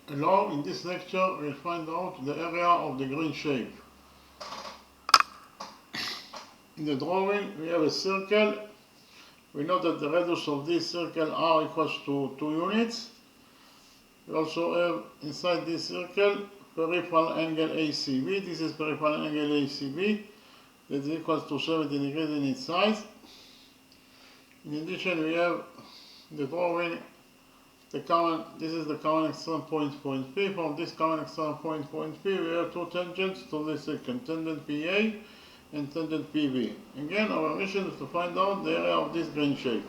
Hello, in this lecture we'll find out the area of the green shape. In the drawing we have a circle. We know that the radius of this circle r equals to 2 units. We also have inside this circle peripheral angle ACB. This is peripheral angle ACB that is equal to 70 degrees in its size. In addition we have the drawing this is the common external point P. From this common external point P, we have two tangents to this circle, tangent PA and tangent PB. Again, our mission is to find out the area of this green shape.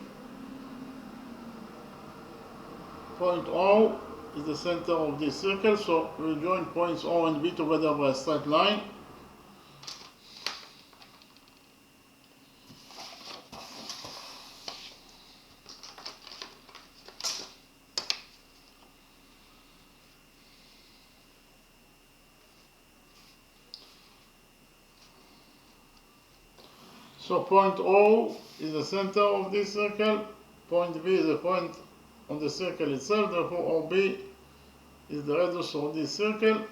Point O is the center of this circle, so we'll join points O and B together by a straight line. So point O is the center of this circle, point B is the point on the circle itself, therefore OB is the radius of this circle.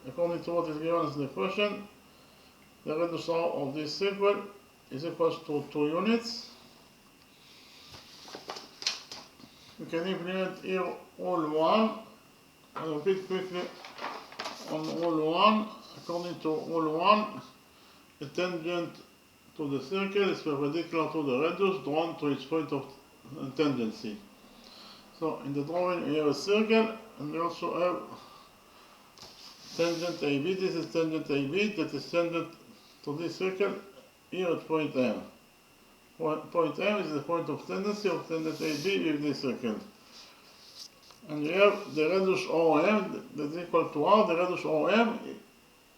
According to what is given as the question, the radius of this circle is equal to 2 units. We can implement here rule 1. I'll repeat quickly on rule 1. According to rule 1, the tangent to the circle is perpendicular to the radius drawn to its point of tangency. So in the drawing we have a circle and we also have tangent AB. This is tangent AB that is tangent to this circle here at point M. Point M is the point of tendency of tangent AB with this circle. And we have the radius OM that is equal to R. The radius OM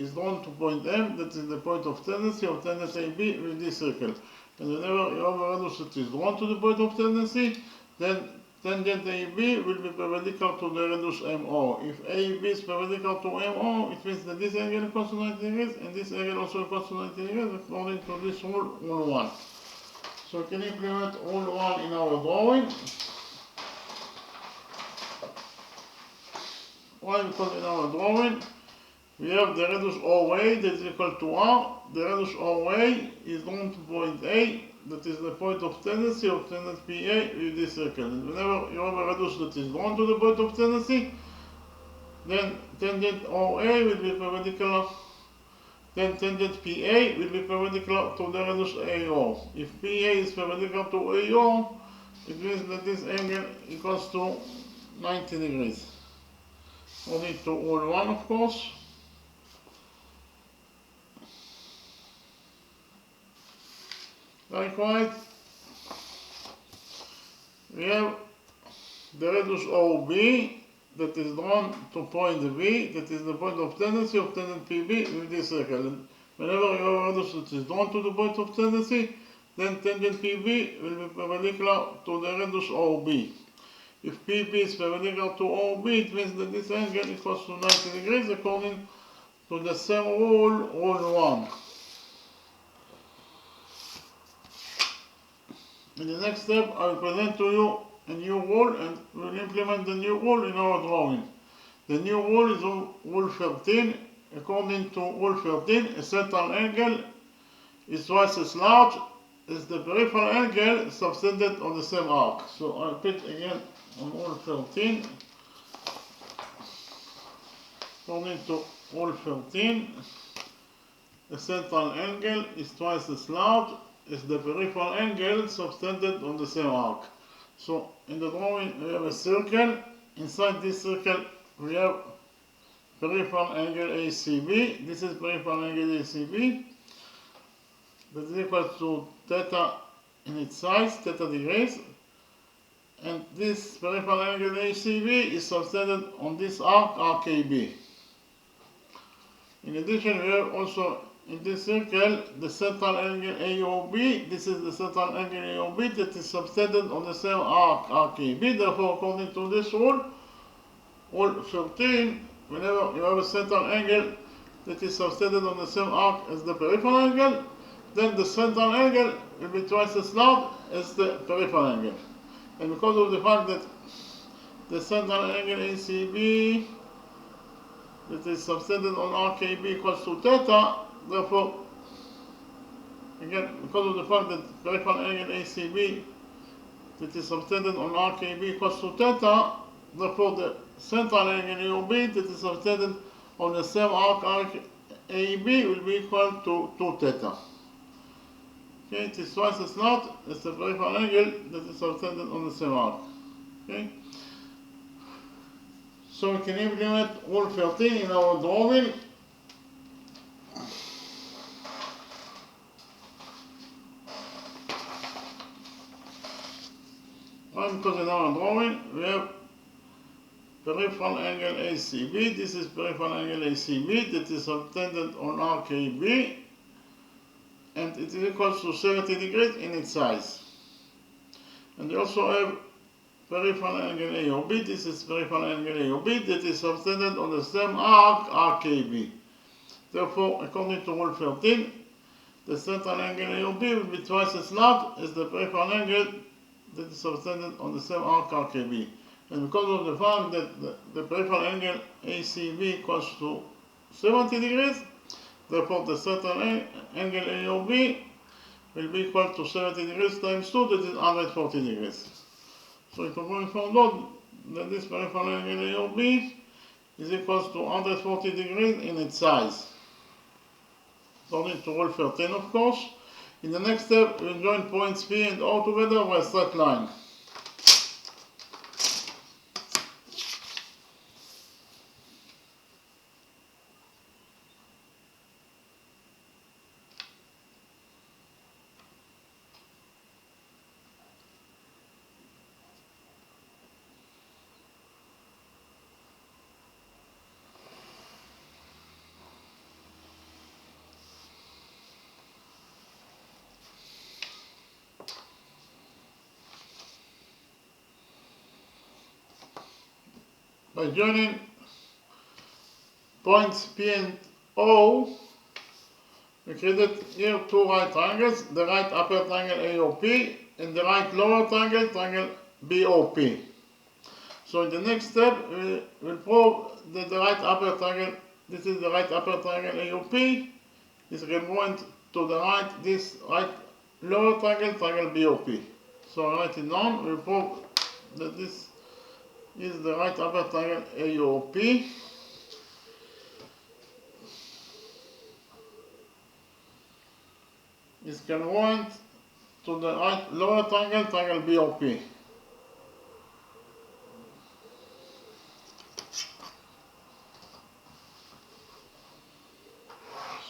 is drawn to point M, that is the point of tendency of tangent AB with this circle. And whenever you have a radius that is drawn to the point of tendency, then tangent AB will be perpendicular to the radius MO. If AB is perpendicular to MO, it means that this angle equals to 90 degrees and this angle also equals to 90 degrees according to this rule, rule 1. So we can implement rule 1 in our drawing. Why? Because in our drawing we have the radius OA that is equal to R. The radius OA is drawn to point A, that is the point of tendency of tangent PA with this circle. And whenever you have a radius that is drawn to the point of tendency, then tangent OA will be perpendicular, then tangent PA will be perpendicular to the radius AO. If PA is perpendicular to AO, it means that this angle equals to 90 degrees. According to rule 1, of course. Likewise, we have the radius OB that is drawn to point B, that is the point of tendency of tangent PB with this circle. And whenever you have a radius that is drawn to the point of tendency, then tangent PB will be perpendicular to the radius OB. If PB is perpendicular to OB, it means that this angle equals to 90 degrees according to the same rule, rule 1. In the next step, I will present to you a new rule and we will implement the new rule in our drawing. The new rule is rule 13. According to rule 13, a central angle is twice as large as the peripheral angle subtended on the same arc. So I'll repeat again on rule 13. According to rule 13, a central angle is twice as large is the peripheral angle subtended on the same arc. So in the drawing we have a circle. Inside this circle we have peripheral angle ACB. This is peripheral angle ACB. That is equal to theta in its size, theta degrees. And this peripheral angle ACB is subtended on this arc, RKB. In addition, we have also in this circle the central angle AOB. This is the central angle AOB that is subtended on the same arc, RKB. Therefore, according to this rule, rule 13, whenever you have a central angle that is subtended on the same arc as the peripheral angle, then the central angle will be twice as large as the peripheral angle. And because of the fact that the central angle ACB that is subtended on RKB equals to theta. Therefore, again, because of the fact that peripheral angle ACB that is subtended on RKB equals to theta, therefore the central angle AOB that is subtended on the same arc AB will be equal to 2 theta. Okay, it is twice as large as the peripheral angle that is subtended on the same arc. Okay, so we can implement rule 13 in our drawing. Because in our drawing we have peripheral angle ACB. This is peripheral angle ACB that is subtended on RKB, and it is equal to 70 degrees in its size. And we also have peripheral angle AOB. This is peripheral angle AOB that is subtended on the same arc RKB. Therefore, according to rule 13, the central angle AOB will be twice as large as the peripheral angle that is subtended on the same arc RKB. And because of the fact that the peripheral angle ACB equals to 70 degrees, therefore the central angle AOB will be equal to 70 degrees times 2, that is 140 degrees. So if we're going to find out that this peripheral angle AOB is equal to 140 degrees in its size, according to rule 13, of course. In the next step, we'll join points P and O together by a straight line. By joining points P and O, we created here two right triangles, the right upper triangle AOP and the right lower triangle, triangle BOP. So in the next step, we will prove that the right upper triangle, this is the right upper triangle AOP, is congruent to the right, this right lower triangle, triangle BOP. So I write it down, we will prove that this is the right upper triangle AOP. Is congruent to the right lower triangle, triangle BOP.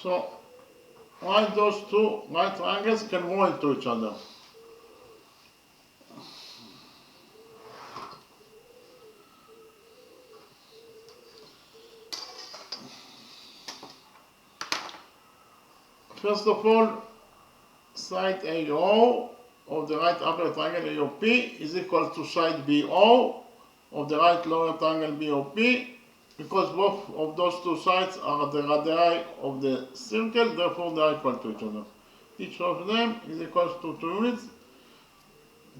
So write those two right triangles congruent to each other. First of all, side AO of the right upper triangle AOP is equal to side BO of the right lower triangle BOP, because both of those two sides are the radii of the circle, therefore they are equal to each other. Each of them is equal to 2 units,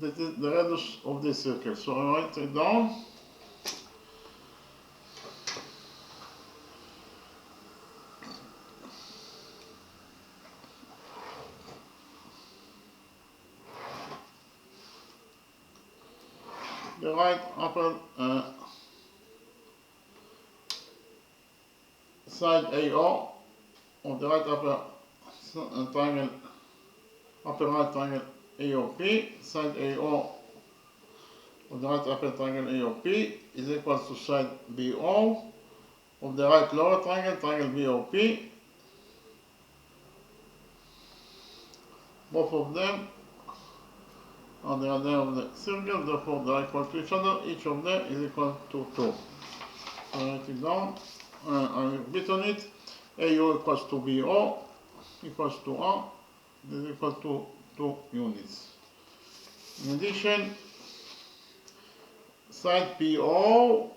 that is the radius of the circle. So I write it down. The right upper side AO of the right upper triangle, upper right triangle AOP, side AO of the right upper triangle AOP is equal to side BO of the right lower triangle, triangle BOP. Both of them are the radii of the circle, therefore they are equal to each other. Each of them is equal to 2. So I write it down. I will repeat on it. AO equals to BO equals to R. This is equal to 2 units. In addition, side PO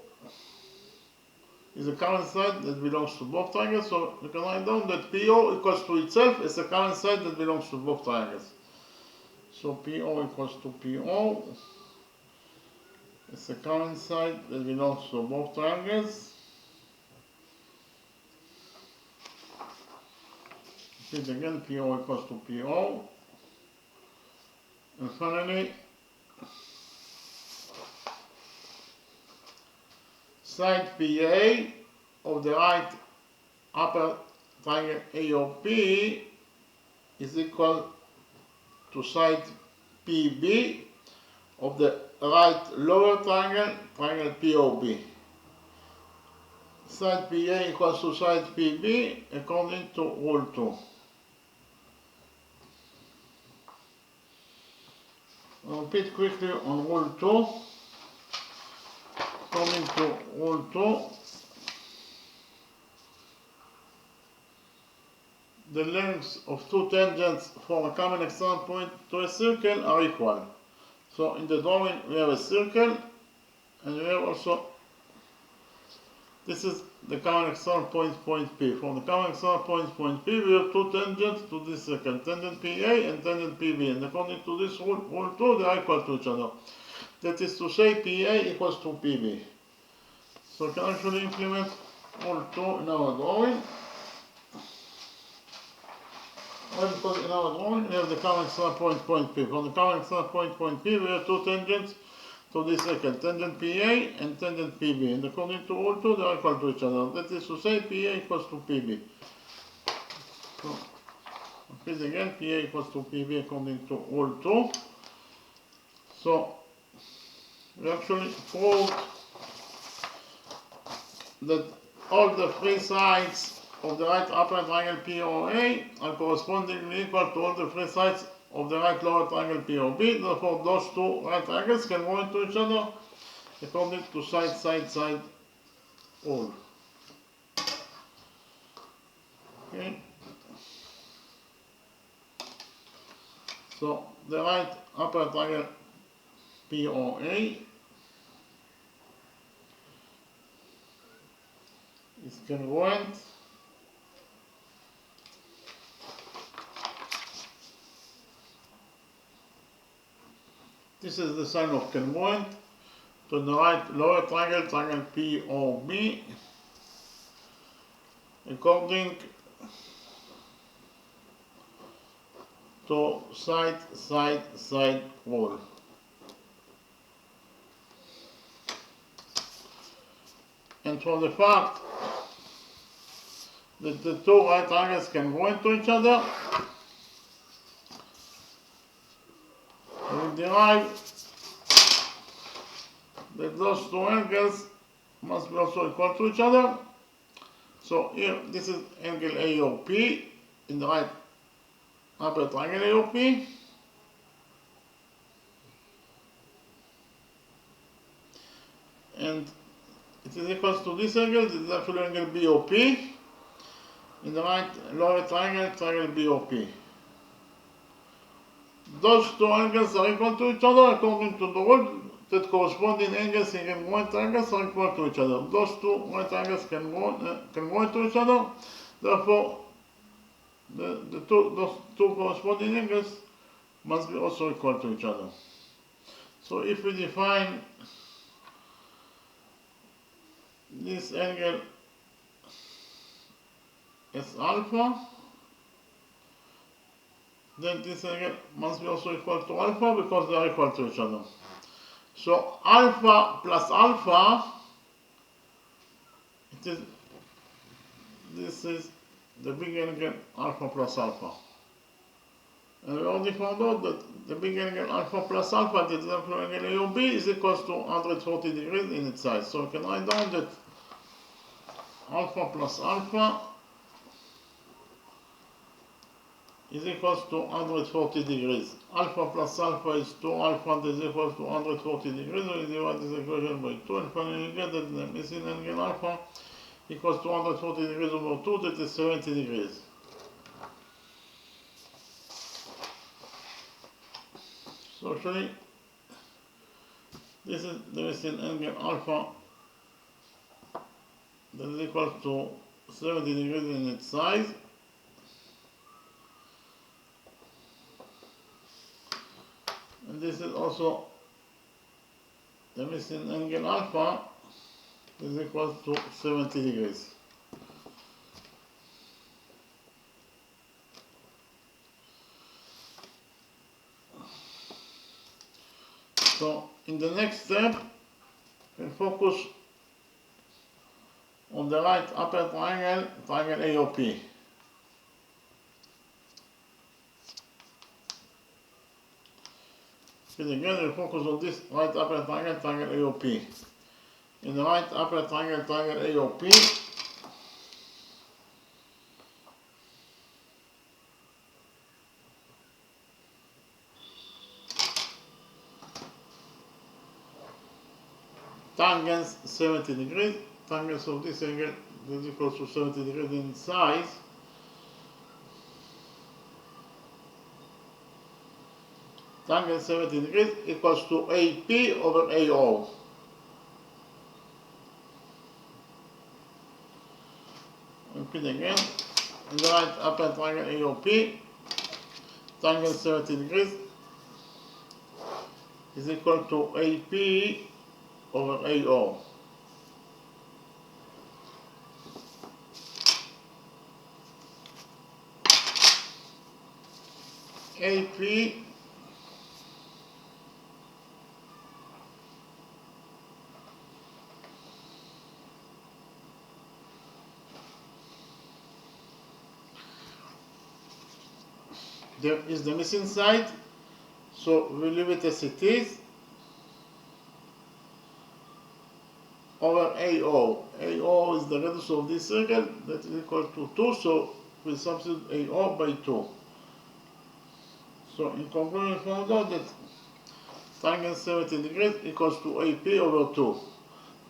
is a common side that belongs to both triangles, so we can write down that PO equals to itself is a common side that belongs to both triangles. So PO equals to PO is a common side that belongs to both triangles. Repeat again, PO equals to PO. And finally, side PA of the right upper triangle AOP is equal to side PB of the right lower triangle, triangle POB. Side PA equals to side PB according to rule 2. I'll repeat quickly on rule 2. According to rule 2, the lengths of two tangents for a common external point to a circle are equal. So in the drawing we have a circle, and we have also, this is the common external point, point P. For the common external point, point P, we have two tangents to this circle, tangent PA and tangent PB. And according to this rule 2, they are equal to each other. That is to say, PA equals to PB. So we can actually implement rule 2 in our drawing. Because in our drawing we have the common external point, point P. For the common external point, point P, we have two tangents to this circle, tangent PA and tangent PB. And according to rule 2, they are equal to each other. That is to say, PA equals to PB. So, repeat again, PA equals to PB according to rule 2. So, we actually proved that all the three sides of the right upper triangle POA are correspondingly equal to all the three sides of the right lower triangle POB. Therefore, those two right triangles can go into each other according to side rule. Okay. So the right upper triangle POA is congruent This is the sign of congruent to the right lower triangle, triangle POB, according to side rule. And for the fact that the two right triangles can go into each other, we derive that those two angles must be also equal to each other. So here, this is angle AOP in the right upper triangle AOP. And it is equal to this angle. This is actually angle BOP in the right lower triangle, triangle BOP. Those two angles are equal to each other according to the rule that corresponding angles in congruent triangles are equal to each other. Those two right triangles can go into each other. Therefore, those two corresponding angles must be also equal to each other. So if we define this angle as alpha, then this angle must be also equal to alpha because they are equal to each other. So alpha plus alpha, this is the big angle alpha plus alpha. And we already found out that the big angle alpha plus alpha, the example angle AOB, is equal to 140 degrees in its side. So we can write down that alpha plus alpha is equal to 140 degrees. Alpha plus alpha is 2 alpha, that is equal to 140 degrees. We divide this equation by 2, and finally we get that the missing angle alpha equals to 140 degrees over 2, that is 70 degrees. So actually, this is the missing angle alpha that is equal to 70 degrees in its size. And this is also the missing angle alpha is equal to 70 degrees. So in the next step, we'll focus on the right upper triangle, triangle AOP. And again, we'll focus on this right upper triangle, triangle AOP. In the right upper triangle, triangle AOP, tangents 70 degrees, tangents of this angle is equal to 70 degrees in size. Tangent 70 degrees equals to AP over AO. Repeat again. In the right upper triangle AOP, tangent 70 degrees is equal to AP over AO. AP there is the missing side, so we leave it as it is, over AO. AO is the radius of this circle, that is equal to 2, so we substitute AO by 2. So in conclusion, we found out that tangent 70 degrees equals to AP over 2.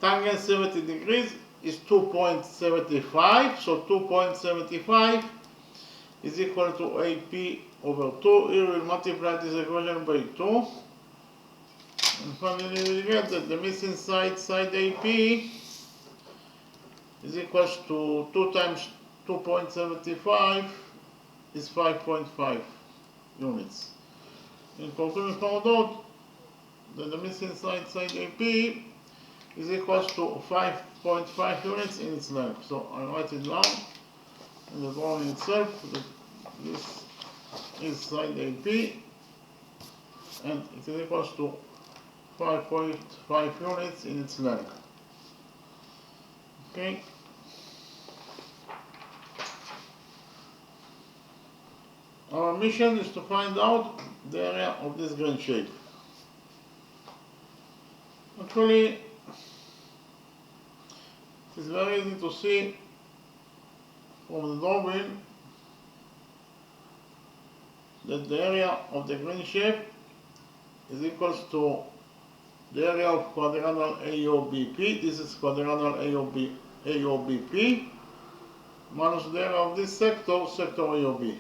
Tangent 70 degrees is 2.75, so 2.75 is equal to AP over 2. Here we'll multiply this equation by 2. And finally we get that the missing side, side AP, is equals to 2 times 2.75 is 5.5 units. In conclusion, we found out that the missing side, side AP, is equals to 5.5 units in its length. So I write it down in the drawing itself that this is side AP and it is equals to 5.5 units in its length. Okay. Our mission is to find out the area of this green shape. Actually, it is very easy to see from the drawing that the area of the green shape is equals to the area of quadrangle AOBP. This is quadrangle AOBP minus the area of this sector, sector AOB.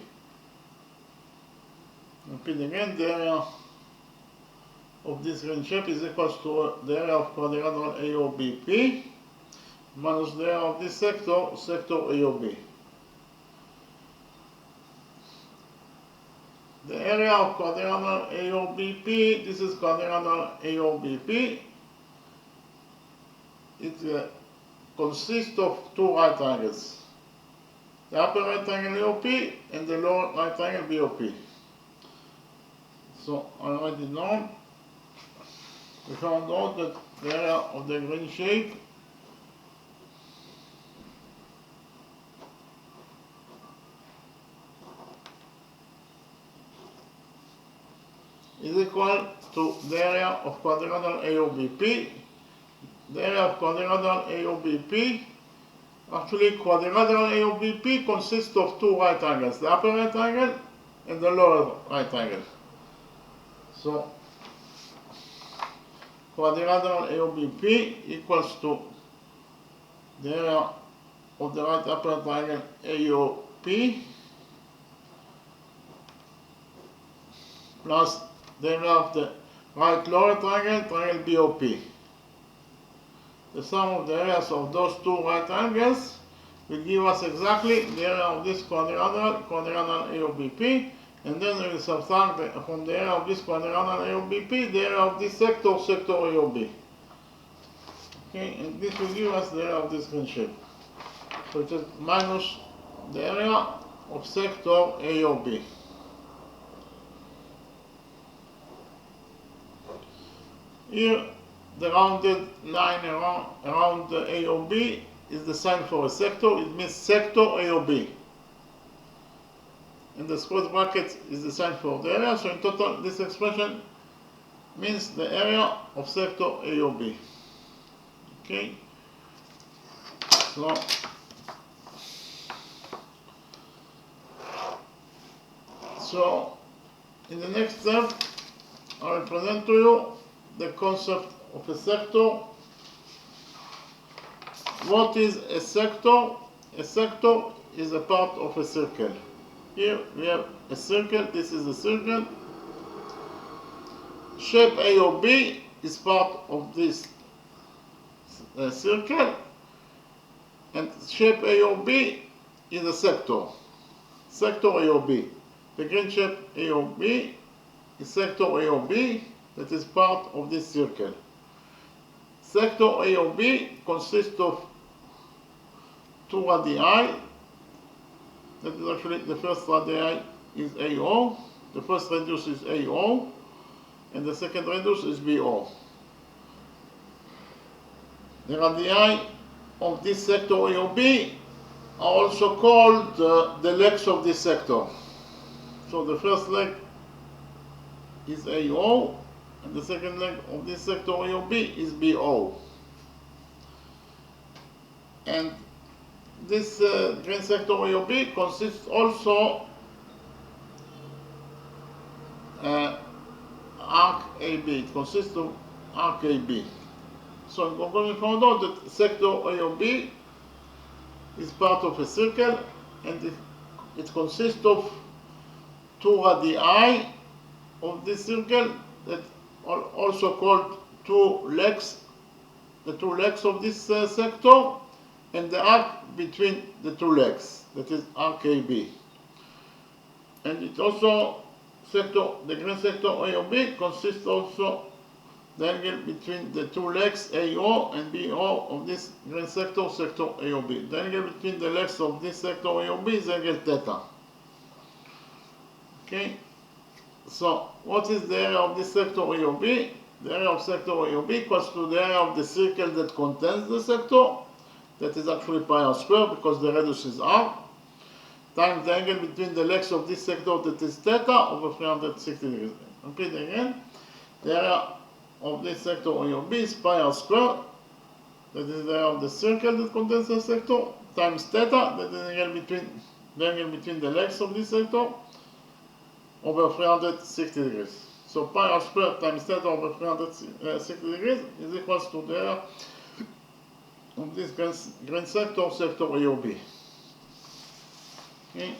Repeat again, the area of this green shape is equals to the area of quadrangle AOBP minus the area of this sector, sector AOB. The area of quadrangle AOBP, this is quadrangle AOBP, it consists of two right angles. The upper right angle AOP and the lower right angle BOP. So I write it down. We found out that the area of the green shape is equal to the area of quadrangle AOBP. The area of quadrangle AOBP, actually quadrangle AOBP consists of two right angles, the upper right angle and the lower right angle. So quadrangle AOBP equals to the area of the right upper triangle AOP plus the area of the right lower triangle, triangle BOP. The sum of the areas of those two right angles will give us exactly the area of this quadrangle AOBP, and then we will subtract from the area of this quadrangle AOBP the area of this sector, sector AOB. Okay, and this will give us the area of this green shape. So it is minus the area of sector A or B. Here, the rounded line around the A or B is the sign for a sector. It means sector A or B. And the square bracket is the sign for the area. So in total, this expression means the area of sector A or B. Okay. So in the next step, I will present to you the concept of a sector. What is a sector? A sector is a part of a circle. Here we have a circle. This is a circle. Shape A or B is part of this circle, and shape A or B is a sector. Sector A or B. The green shape A or B is sector A or B that is part of this circle. Sector A or B consists of two radii. That is actually the first radii is AO. The first radius is AO, and the second radius is BO. The radii of this sector A or B are also called the legs of this sector. So the first leg is AO, and the second leg of this sector A or B is BO. And this green sector A or B consists also arc AB. It consists of arc AB. So in conclusion, we found out that sector A or B is part of a circle, and it consists of two radii of this circle that are also called two legs, the two legs of this sector, and the arc between the two legs, that is arc AB. And it also, the green sector A or B consists also the angle between the two legs AO and BO of this green sector, sector A or B. The angle between the legs of this sector A or B is angle theta. Okay, so what is the area of this sector A or B? The area of sector A or B equals to the area of the circle that contains the sector, that is actually pi r squared because the radius is r, times the angle between the legs of this sector, that is theta, over 360 degrees. Repeat again. The area of this sector A or B is pi r squared, that is the area of the circle that contains the sector, times theta, that is the angle between the legs of this sector, over 360 degrees. So pi r squared times theta over 360 degrees is equals to the area of this green sector, sector A or B. Okay.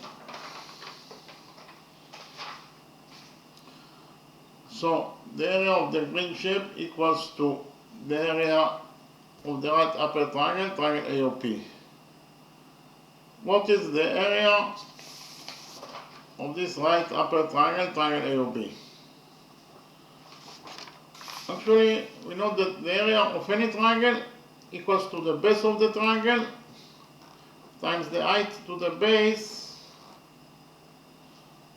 So the area of the green shape equals to the area of the right upper triangle, triangle AOP. What is the area of this right upper triangle, triangle AOB? Actually, we know that the area of any triangle equals to the base of the triangle times the height to the base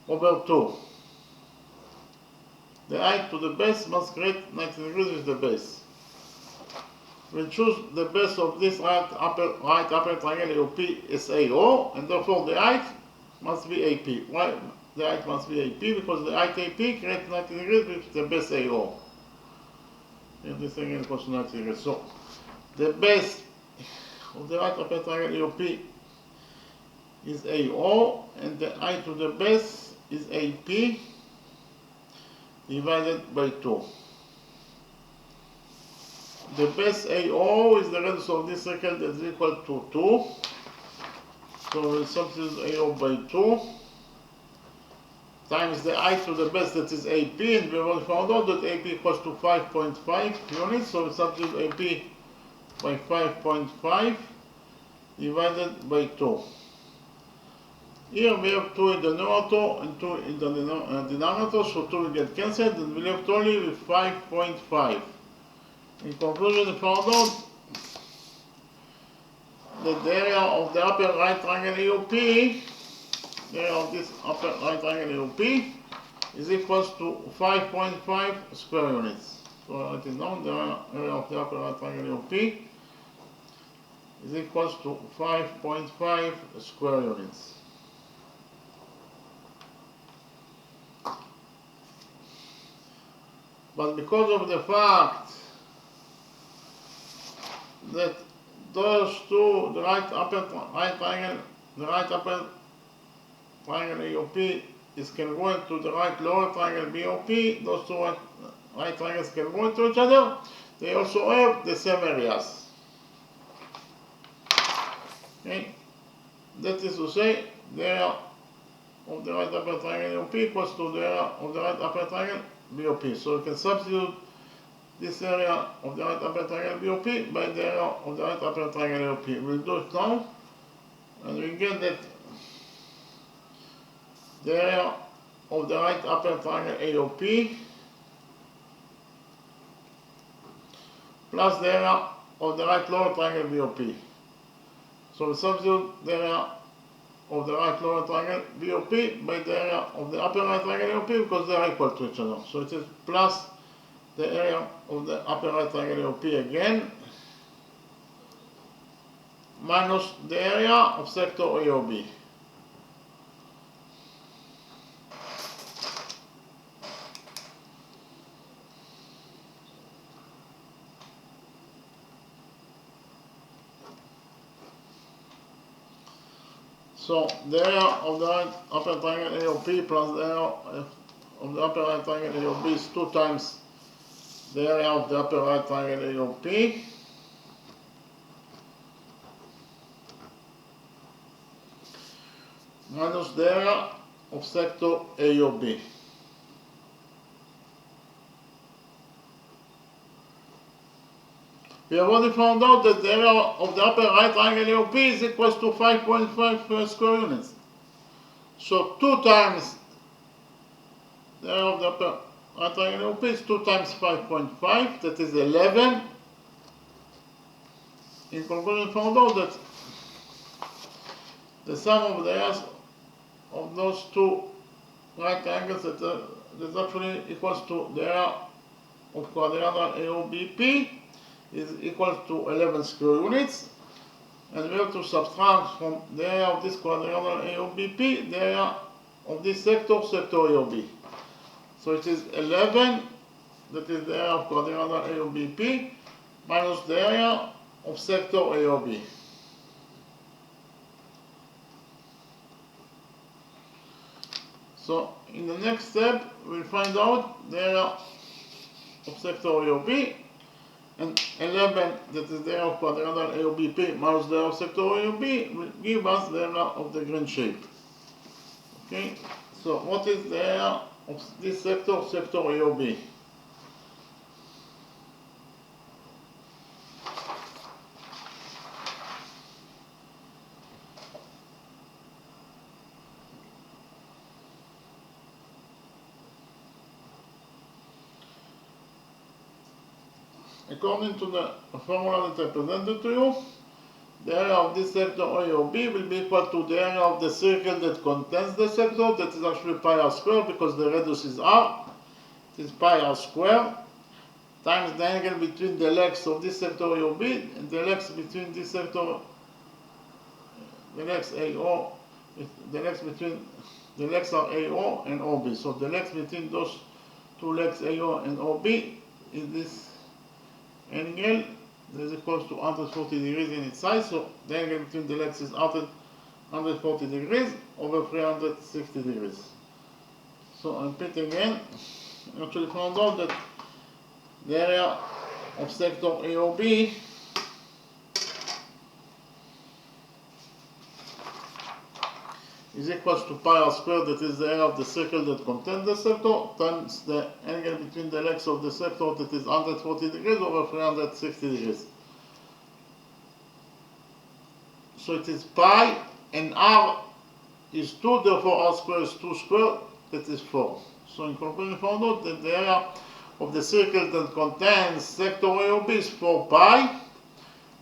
over 2. The height to the base must create 90 degrees with the base. We choose the base of this right upper triangle AOP as AO, and therefore the height must be AP. Why the height must be AP? Because the height AP creates 90 degrees with the base AO. And this again equals to 90 degrees. So the base of the right upper triangle AOP is AO, and the height to the base is AP divided by 2. The base AO is the radius of this circle that is equal to 2. So we'll substitute AO by 2 times the height to the base, that is AP, and we already found out that AP equals to 5.5 units. So we substitute AP by 5.5 divided by 2. Here we have 2 in the numerator and 2 in the denominator, so 2 will get cancelled, and we left only with 5.5. In conclusion, we found out that the area of the upper right triangle AOP, the area of this upper right triangle AOP, is equals to 5.5 square units. So I write it down, the area of the upper right triangle AOP is equals to 5.5 square units. But because of the fact that those two, the right upper triangle AOP is congruent to the right lower triangle BOP, those two right triangles congruent to each other, they also have the same areas. Okay? That is to say, the area of the right upper triangle AOP equals to the area of the right upper triangle BOP. So you can substitute this area of the right upper triangle BOP by the area of the right upper triangle AOP. We'll do it now, and we get that the area of the right upper triangle AOP plus the area of the right lower triangle BOP. So we substitute the area of the right lower triangle BOP by the area of the upper right triangle AOP because they are equal to each other. So it is plus the area of the upper right triangle AOP again minus the area of sector AOB. So the area of the right upper triangle AOP plus the area of the upper right triangle AOB is 2 times the area of the upper right triangle AOP minus the area of sector AOB. We have already found out that the area of the upper right triangle AOP is equals to 5.5 square units. So 2 times the area of the upper right triangle AOP is 2 times 5.5, that is 11. In conclusion, we found out that the sum of the areas of those two right triangles that actually equals to the area of quadrilateral AOBP is equal to 11 square units, and we have to subtract from the area of this quadrilateral AOBP the area of this sector AOB. So it is 11, that is the area of quadrilateral AOBP, minus the area of sector AOB. So in the next step, we'll find out the area of sector AOB, and 11, that is the area of quadrilateral AOBP minus the area of sector AOB, will give us the area of the green shape. Okay, so what is the area of this sector AOB? According to the formula that I presented to you, the area of this sector AOB will be equal to the area of the circle that contains the sector, that is actually pi r squared because the radius is r, it is pi r squared, times the angle between the legs of this sector AOB and the legs between this sector, the legs AO, the legs between, the legs are AO and OB. So the legs between those two legs AO and OB is this angle that is equal to 140 degrees in its side, so the angle between the legs is 140 degrees over 360 degrees. So I repeat again, I actually found out that the area of sector AOB is equal to pi r squared, that is the area of the circle that contains the sector, times the angle between the legs of the sector, that is 140 degrees over 360 degrees. So it is pi, and r is 2, therefore r squared is 2 squared, that is 4. So in conclusion, we found out that the area of the circle that contains sector AOB is 4 pi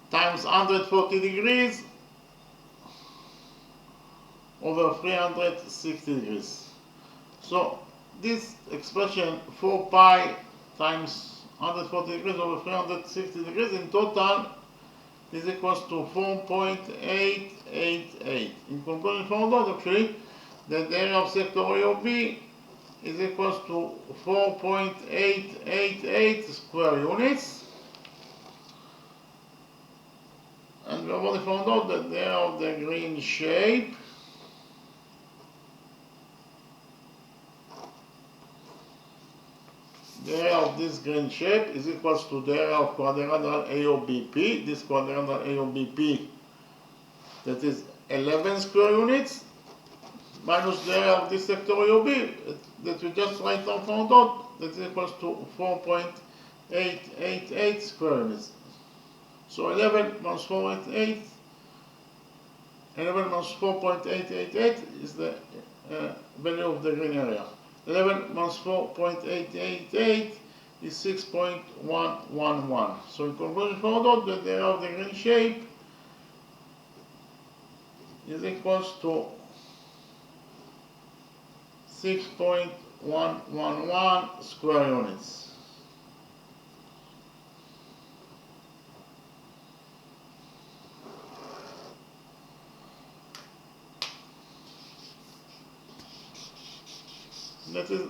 times 140 degrees over 360 degrees. So this expression 4 pi times 140 degrees over 360 degrees in total is equals to 4.888. In conclusion, found out actually that the area of sector AOB is equals to 4.888 square units. And we have already found out that the area of the green shape the area of this green shape is equals to the area of quadrilateral AOBP. This quadrilateral AOBP, that is 11 square units, minus the area of this sector AOB that we just right now found out, that is equals to 4.888 square units. So 11 minus 4.888 is the value of the green area. 11 minus 4.888 is 6.111. So in conclusion, found out that the area of the green shape is equals to 6.111 square units. That is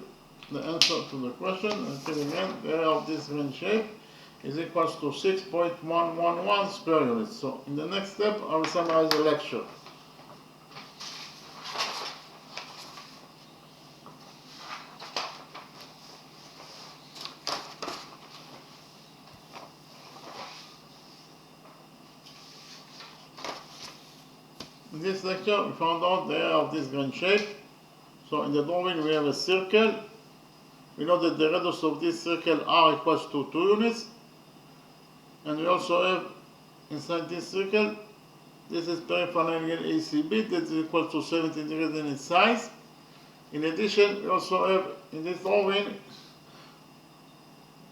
the answer to the question. Until again, the area of this green shape is equals to 6.111 square units. So in the next step, I will summarize the lecture. In this lecture, we found out the area of this green shape. So in the drawing we have a circle. We know that the radius of this circle r equals to 2 units. And we also have inside this circle, this is peripheral angle ACB, that is equal to 70 degrees in its size. In addition, we also have in this drawing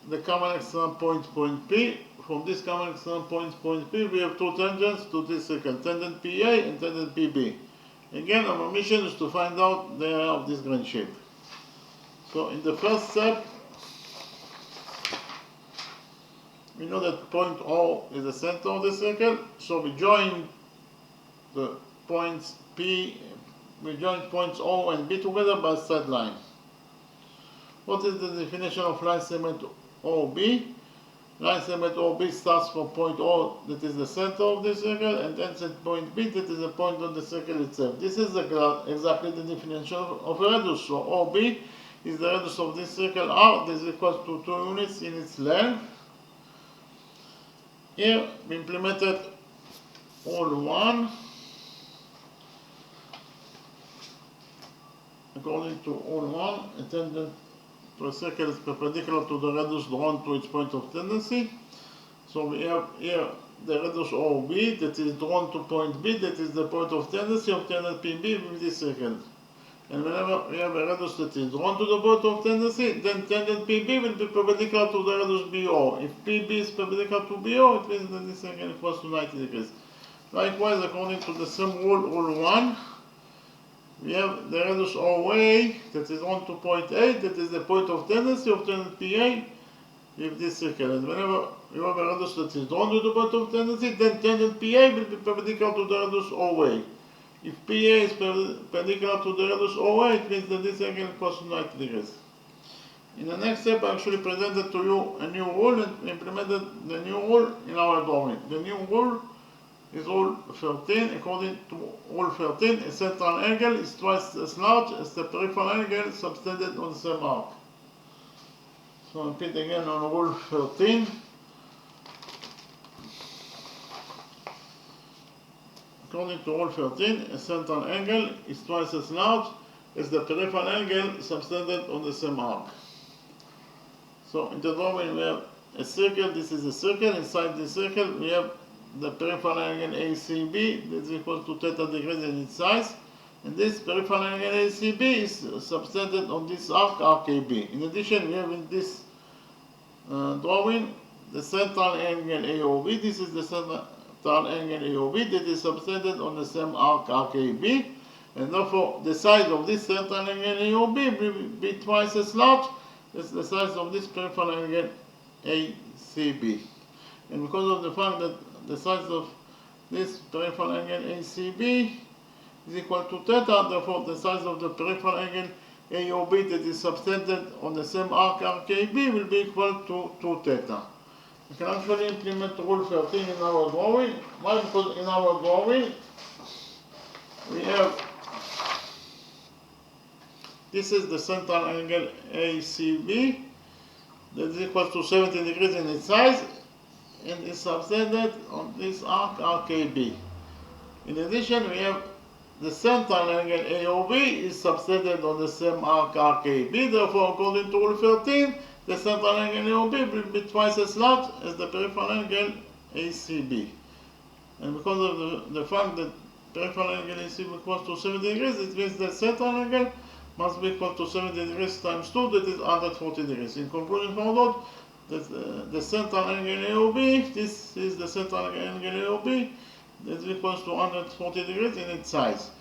the common external point P. From this common external point P, we have two tangents to this circle, tangent PA and tangent PB. Again, our mission is to find out the area of this green shape. So in the first step, we know that point O is the center of the circle. So we join the points we join points O and B together by a straight line. What is the definition of line segment OB? Line segment OB starts from point O, that is the center of the circle, and ends at point B, that is the point on the circle itself. This is exactly the definition of a radius. So OB is the radius of this circle R, that is equal to 2 units in its length. Here we implemented rule 1. According to rule 1, a tangent to a circle is perpendicular to the radius drawn to its point of tendency. So we have here the radius OB that is drawn to point B, that is the point of tendency of tangent PB with this circle. And whenever we have a radius that is drawn to the point of tendency, then tangent PB will be perpendicular to the radius BO. If PB is perpendicular to BO, it means that this circle equals to 90 degrees. Likewise, according to the same rule, rule 1, we have the radius OA that is drawn to point A, that is the point of tendency of tangent PA with this circle. And whenever you have a radius that is drawn to the point of tendency, then tangent PA will be perpendicular to the radius OA. If PA is perpendicular to the radius OA, it means that this angle equals to 90 degrees. In the next step, I actually presented to you a new rule and implemented the new rule in our drawing. The new rule is rule 13. According to rule 13, a central angle is twice as large as the peripheral angle subtended on the same arc. So I repeat again on rule 13. According to rule 13, a central angle is twice as large as the peripheral angle subtended on the same arc. So in the drawing we have a circle. This is a circle. Inside the circle we have the peripheral angle ACB that is equal to theta degrees in its size. And this peripheral angle ACB is subtended on this arc, RKB. In addition, we have in this drawing the central angle AOB. This is the central angle AOB that is subtended on the same arc, RKB. And therefore the size of this central angle AOB will be twice as large as the size of this peripheral angle ACB. And because of the fact that the size of this peripheral angle ACB is equal to theta, therefore the size of the peripheral angle AOB that is subtended on the same arc RKB will be equal to 2 theta. We can actually implement rule 13 in our drawing. Why? Because in our drawing we have, this is the central angle ACB that is equal to 70 degrees in its size and is subtended on this arc RKB. In addition, we have the central angle AOB is subtended on the same arc RKB. Therefore, according to rule 13, the central angle AOB will be twice as large as the peripheral angle ACB. And because of the fact that peripheral angle ACB equals to 70 degrees, it means that central angle must be equal to 70 degrees times 2, that is 140 degrees. In conclusion, found out that the central angle AOB, this is the central angle AOB, that is equals to 140 degrees in its size.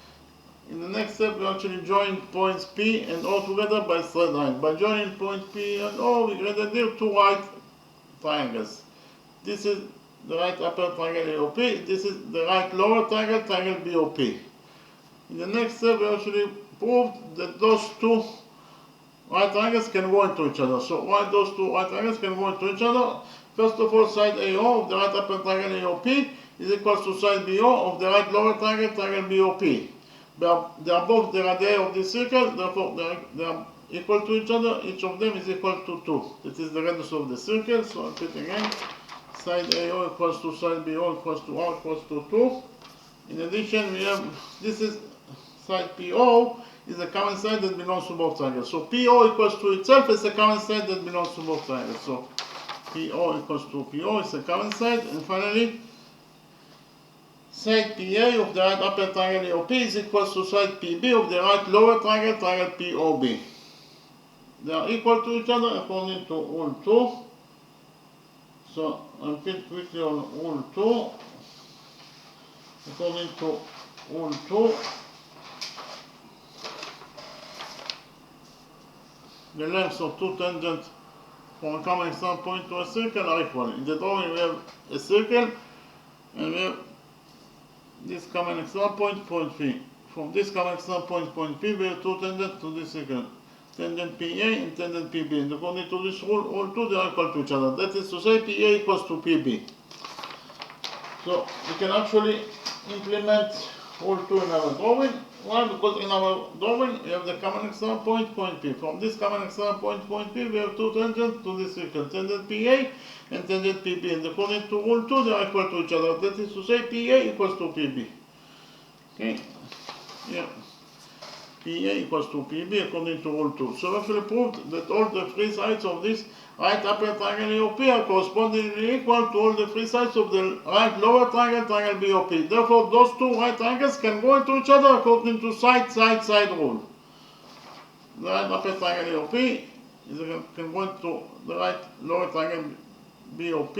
In the next step, we actually join points P and O together by straight line. By joining point P and O, we created here two right triangles. This is the right upper triangle AOP. This is the right lower triangle, triangle BOP. In the next step, we actually proved that those two right triangles can go into each other. So why those two right triangles can go into each other? First of all, side AO of the right upper triangle AOP is equal to side BO of the right lower triangle, triangle BOP. They are both the radii of this circle, therefore they are equal to each other. Each of them is equal to 2. This is the radius of the circle. So I'll repeat again. Side AO equals to side BO equals to R equals to 2. In addition, we have, this is side PO is a common side that belongs to both triangles. So PO equals to itself is a common side that belongs to both triangles. So PO equals to PO is a common side. And finally, side PA of the right upper triangle AOP is equal to side PB of the right lower triangle, triangle POB. They are equal to each other according to rule 2. So I'll repeat quickly on rule 2. According to rule 2, the lengths of two tangents from a common external point to a circle are equal. In the drawing we have a circle and we have this common external point, point P. From this common external point, point P, we have two tangents to this circle. Tangent PA and tangent PB. And according to this rule 2, they are equal to each other. That is to say, PA equals to PB. So we can actually implement rule 2 in our drawing. Why? Because in our drawing we have the common external point, point P. From this common external point, point P, we have two tangents to this circle, tangent PA and tangent PB. And according to rule 2, they are equal to each other. That is to say, PA equals to PB. Okay? Yeah. PA equals to PB according to rule 2. So we actually proved that all the three sides of this right upper triangle AOP are correspondingly equal to all the three sides of the right lower triangle, triangle BOP. Therefore, those two right triangles can go into each other according to side rule. The right upper triangle AOP can go into the right lower triangle BOP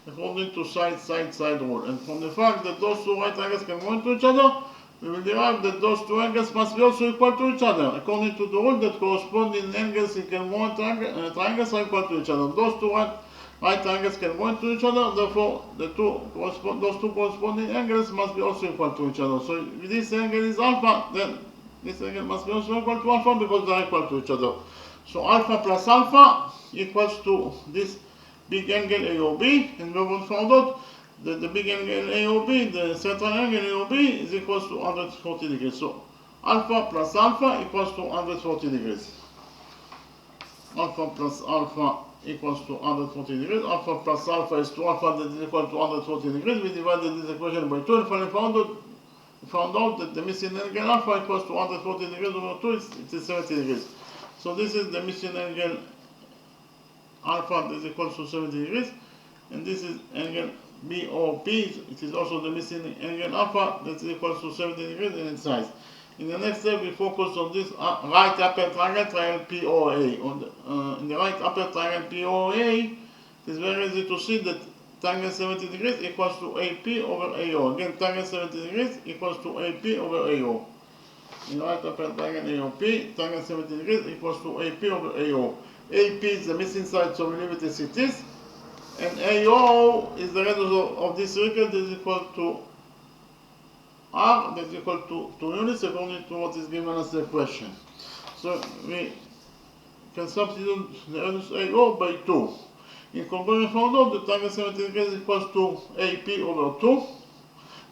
according to side rule. And from the fact that those two right triangles can go into each other, we will derive that those two angles must be also equal to each other, according to the rule that corresponding angles in congruent triangles are equal to each other. Those two right triangles can go into each other, therefore those two corresponding angles must be also equal to each other. So if this angle is alpha, then this angle must be also equal to alpha because they are equal to each other. So alpha plus alpha equals to this big angle AOB, and we will find out that the big angle AOB, the central angle AOB, is equal to 140 degrees. So alpha plus alpha equals to 140 degrees. Alpha plus alpha equals to 140 degrees. Alpha plus alpha is 2 alpha that is equal to 140 degrees. We divided this equation by 2 and finally found out that the missing angle alpha equals to 140 degrees over 2, it is 70 degrees. So this is the missing angle alpha that is equal to 70 degrees. And this is angle BOP, it is also the missing angle alpha that is equal to 70 degrees in its size. In the next step, we focus on this right upper triangle, triangle POA. In the right upper triangle POA, it is very easy to see that triangle 70 degrees equals to AP over AO. Again, triangle 70 degrees equals to AP over AO. in right upper triangle AOP, triangle 70 degrees equals to AP over AO. AP is the missing side, so we leave it as it is. And AO is the radius of this circle that is equal to R, that is equal to 2 units according to what is given us the question. So we can substitute the radius AO by 2. In conclusion, found out the triangle 70 degrees equals to AP over 2.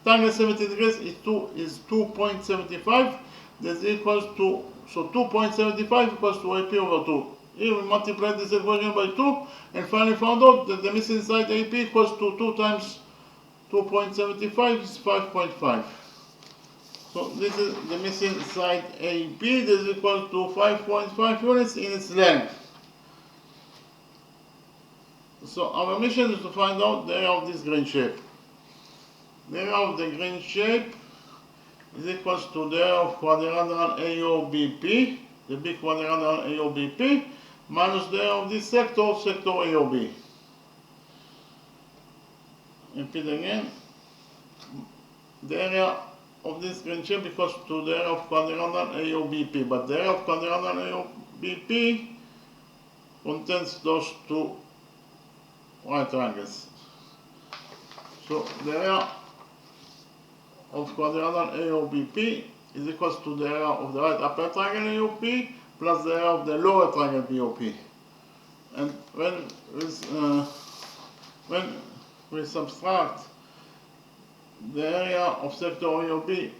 Triangle 70 degrees is 2.75. That equals to, so 2.75 equals to AP over 2. Here we multiply this equation by 2 and finally found out that the missing side AP equals to 2 times 2.75 is 5.5. So this is the missing side AP. This is equal to 5.5 units in its length. So our mission is to find out the area of this green shape. The area of the green shape is equals to the area of quadrilateral AOBP, the big quadrilateral AOBP, minus the area of this sector, sector AOB. Repeat again. The area of this green shape equals to the area of quadrilateral AOBP, but the area of quadrilateral AOBP contains those two right triangles. So the area of quadrilateral AOBP is equals to the area of the right upper triangle AOP plus the area of the lower triangle BOP. And when we subtract the area of sector AOB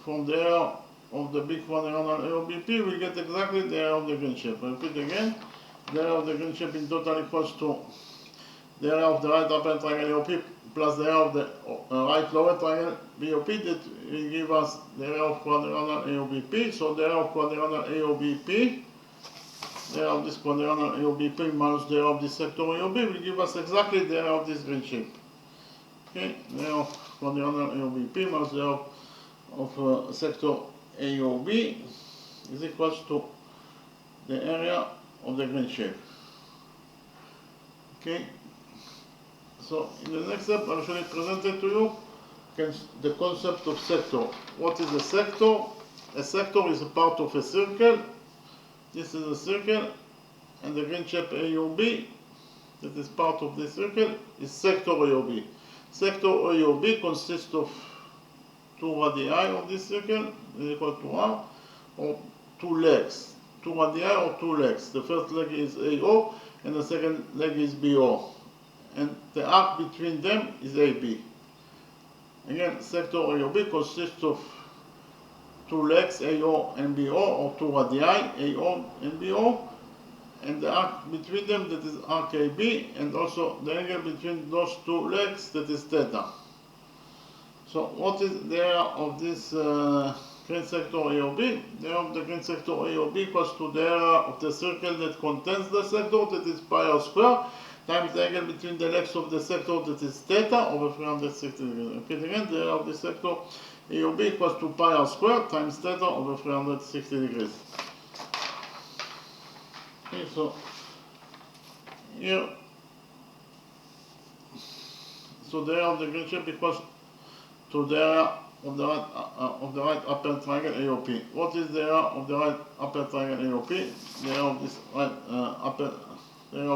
from the area of the big quadrilateral AOBP, we get exactly the area of the green shape. I repeat again, the area of the green shape in total equals to the area of the right upper triangle AOP plus the area of the right lower triangle BOP, that will give us the area of quadrilateral AOBP. So the area of quadrilateral AOBP, the area of this quadrilateral AOBP minus the area of this sector AOB will give us exactly the area of this green shape. Okay, the area of quadrilateral AOBP minus the area of sector AOB is equals to the area of the green shape. Okay. So in the next step, I'll actually present to you the concept of sector. What is a sector? A sector is a part of a circle. This is a circle, and the green shape AOB, that is part of this circle, is sector AOB. Sector AOB consists of two radii of this circle, is equal to R, or two legs. Two radii or two legs. The first leg is AO, and the second leg is BO. And the arc between them is AB. Again, sector AOB consists of two legs, AO and BO, or two radii, AO and BO, and the arc between them, that is arc AB, and also the angle between those two legs, that is theta. So what is the area of this green sector AOB? The area of the green sector AOB equals to the area of the circle that contains the sector, that is pi r square, times the angle between the legs of the sector, that is theta, over 360 degrees. Okay, again, the area of the sector AOB equals to pi r square times theta over 360 degrees. Okay, so here, so the area of the green shape equals to the area of the right upper triangle AOP. What is the area of the right upper triangle AOP? The area of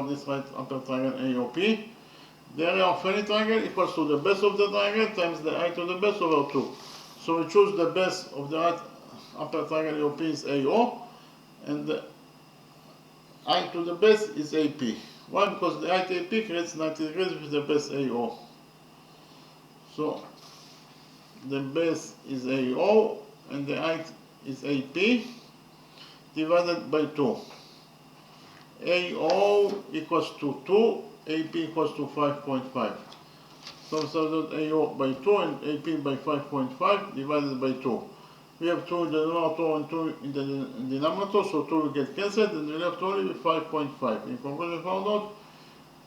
this right upper triangle AOP. The area of any triangle equals to the base of the triangle times the height of the base over 2. So we choose the base of the right upper triangle AOP is AO, and the height to the base is AP. Why? Because the height AP creates 90 degrees with the base AO. So the base is AO and the height is AP divided by 2. AO equals to 2, AP equals to 5.5. So substitute AO by 2 and AP by 5.5 divided by 2. We have 2 in the numerator and 2 in the denominator, so 2 will get cancelled and we left only with 5.5. In conclusion, found out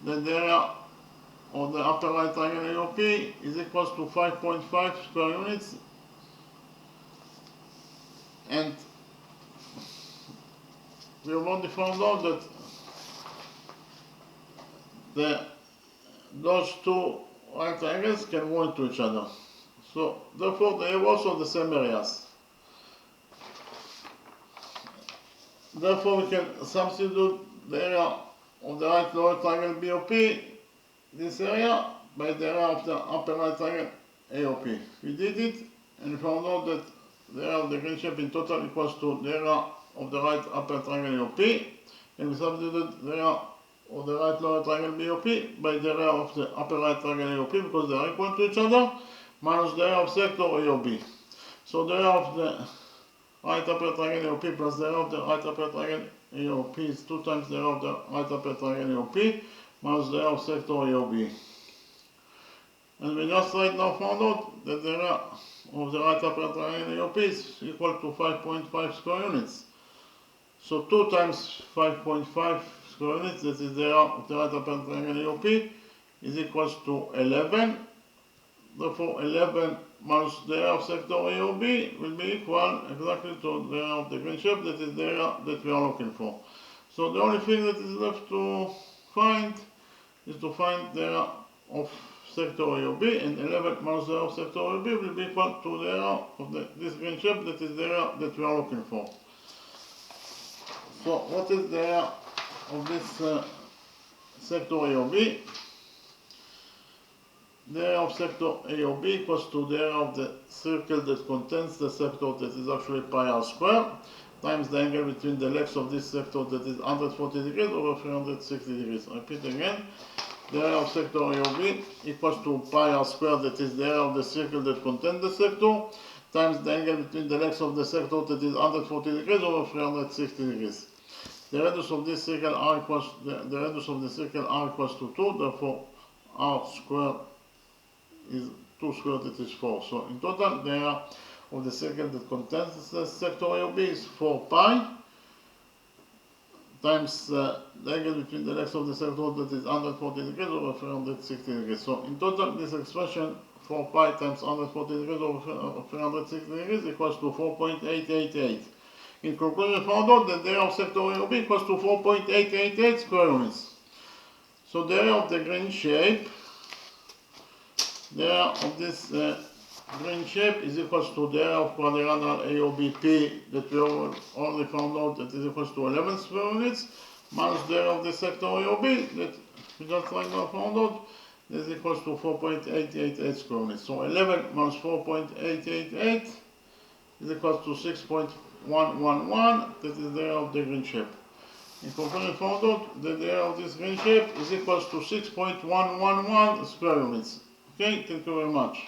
that the area of the upper right triangle AOP is equals to 5.5 square units, and we have already found out that those two right triangles can go into each other. So therefore they have also the same areas. Therefore, we can substitute the area of the right lower triangle BOP, this area, by the area of the upper right triangle AOP. We did it and found out that the area of the green shape in total equals to the area of the right upper triangle AOP, and we substituted the area of the right lower triangle BOP by the area of the upper right triangle AOP because they are equal to each other, minus the area of sector AOB. So the area of the right upper triangle AOP plus the area of the right upper triangle AOP is 2 times the area of the right upper triangle AOP minus the area of sector AOB. And we just right now found out that the area of the right upper triangle AOP is equal to 5.5 square units. So 2 times 5.5 square units, that is the area of the right upper triangle AOP, is equals to 11. Therefore 11 minus the area of sector AOB will be equal exactly to the area of the green shape, that is the area that we are looking for. So the only thing that is left to find is to find the area of sector AOB, and 11 minus the area of sector AOB will be equal to the area of this green shape, that is the area that we are looking for. So what is the area of this sector AOB? The area of sector AOB equals to the area of the circle that contains the sector, that is actually pi r square, times the angle between the legs of this sector, that is 140 degrees over 360 degrees. I repeat again, the area of sector AOB equals to pi r square, that is the area of the circle that contains the sector, times the angle between the legs of the sector, that is 140 degrees over 360 degrees. The radius of this circle r equals the radius of the circle r equals to 2, therefore r square is 2 squared, that is 4. So in total, the area of the circle that contains the sector AOB is 4 pi times the angle between the legs of the sector, that is 140 degrees over 360 degrees. So in total, this expression 4 pi times 140 degrees over 360 degrees equals to 4.888. In conclusion, we found out that the area of sector AOB equals to 4.888 square units. So the area of the green shape, the area of this green shape is equals to the area of quadrilateral AOBP that we already found out that is equals to 11 square units, minus the area of the sector AOB that we just right now found out that is equals to 4.888 square units. So 11 minus 4.888 is equals to 6.111, that is the area of the green shape. In conclusion, we found out that the area of this green shape is equals to 6.111 square units. Okay, thank you very much.